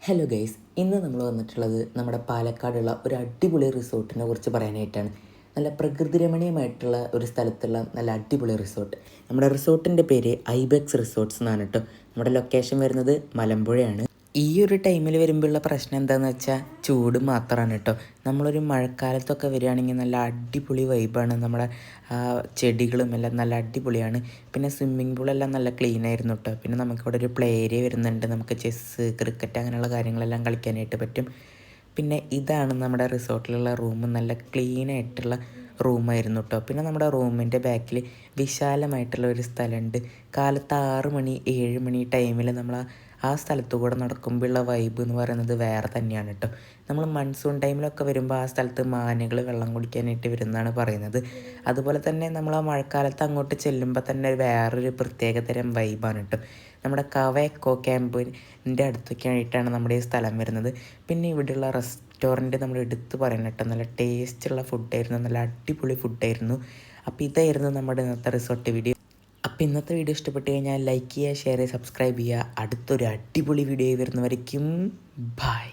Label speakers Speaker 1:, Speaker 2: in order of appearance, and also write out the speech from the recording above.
Speaker 1: Hello guys, ഇന്ന് നമ്മൾ വന്നിട്ടുള്ളത് നമ്മുടെ പാലക്കാടുള്ള ഒരു അടിപൊളി റിസോർട്ടിനെ കുറിച്ച് പറയാനായിട്ടാണ്. നല്ല പ്രകൃതി രമണീയമായിട്ടുള്ള ഒരു സ്ഥലത്തുള്ള നല്ല അടിപൊളി റിസോർട്ട്. നമ്മുടെ റിസോർട്ടിൻ്റെ പേര് ഐബെക്സ് റിസോർട്ട്സ് എന്നാണ് കേട്ടോ. നമ്മുടെ ലൊക്കേഷൻ വരുന്നത് മലമ്പുഴയാണ്. ഈ ഒരു ടൈമിൽ വരുമ്പോഴുള്ള പ്രശ്നം എന്താണെന്ന് വെച്ചാൽ ചൂട് മാത്രമാണ് കേട്ടോ. നമ്മളൊരു മഴക്കാലത്തൊക്കെ വരികയാണെങ്കിൽ നല്ല അടിപൊളി വൈബാണ്. നമ്മുടെ ചെടികളും എല്ലാം നല്ല അടിപൊളിയാണ്. പിന്നെ സ്വിമ്മിംഗ് പൂളെല്ലാം നല്ല ക്ലീൻ ആയിരുന്നു കേട്ടോ. പിന്നെ നമുക്കിവിടെ ഒരു പ്ലേ ഏരിയ വരുന്നുണ്ട്. നമുക്ക് ചെസ്സ്, ക്രിക്കറ്റ് അങ്ങനെയുള്ള കാര്യങ്ങളെല്ലാം കളിക്കാനായിട്ട് പറ്റും. പിന്നെ ഇതാണ് നമ്മുടെ റിസോർട്ടിലുള്ള റൂം. നല്ല ക്ലീൻ ആയിട്ടുള്ള റൂമായിരുന്നു കേട്ടോ. പിന്നെ നമ്മുടെ റൂമിൻ്റെ ബാക്കിൽ വിശാലമായിട്ടുള്ള ഒരു സ്ഥലമുണ്ട്. കാലത്ത് 6 മണി 7 മണി ടൈമിൽ നമ്മൾ ആ സ്ഥലത്തു കൂടെ നടക്കുമ്പോഴുള്ള വൈബ് എന്ന് പറയുന്നത് വേറെ തന്നെയാണ് കേട്ടോ. നമ്മൾ മൺസൂൺ ടൈമിലൊക്കെ വരുമ്പോൾ ആ സ്ഥലത്ത് മാനുകൾ വെള്ളം കുടിക്കാനായിട്ട് വരുന്നതാണ് പറയുന്നത്. അതുപോലെ തന്നെ നമ്മൾ ആ മഴക്കാലത്ത് അങ്ങോട്ട് ചെല്ലുമ്പോൾ തന്നെ വേറൊരു പ്രത്യേകതരം വൈബാണ് കേട്ടോ. നമ്മുടെ കവ എക്കോ ക്യാമ്പിൻ്റെ അടുത്തൊക്കെ ആയിട്ടാണ് നമ്മുടെ ഈ സ്ഥലം വരുന്നത്. പിന്നെ ഇവിടെയുള്ള റെസ്റ്റോറൻറ്റ് നമ്മൾ എടുത്ത് പറയണം കേട്ടോ. നല്ല ടേസ്റ്റുള്ള ഫുഡായിരുന്നു, നല്ല അടിപൊളി ഫുഡായിരുന്നു. അപ്പോൾ ഇതായിരുന്നു നമ്മുടെ ഇന്നത്തെ റിസോർട്ട് വീഡിയോ. അപ്പോൾ ഇന്നത്തെ വീഡിയോ ഇഷ്ടപ്പെട്ട് കഴിഞ്ഞാൽ ലൈക്ക് ചെയ്യുക, ഷെയർ ചെയ്യുക, സബ്സ്ക്രൈബ് ചെയ്യുക. അടുത്തൊരു അടിപൊളി വീഡിയോ വരുന്നവരേക്കും ബൈ.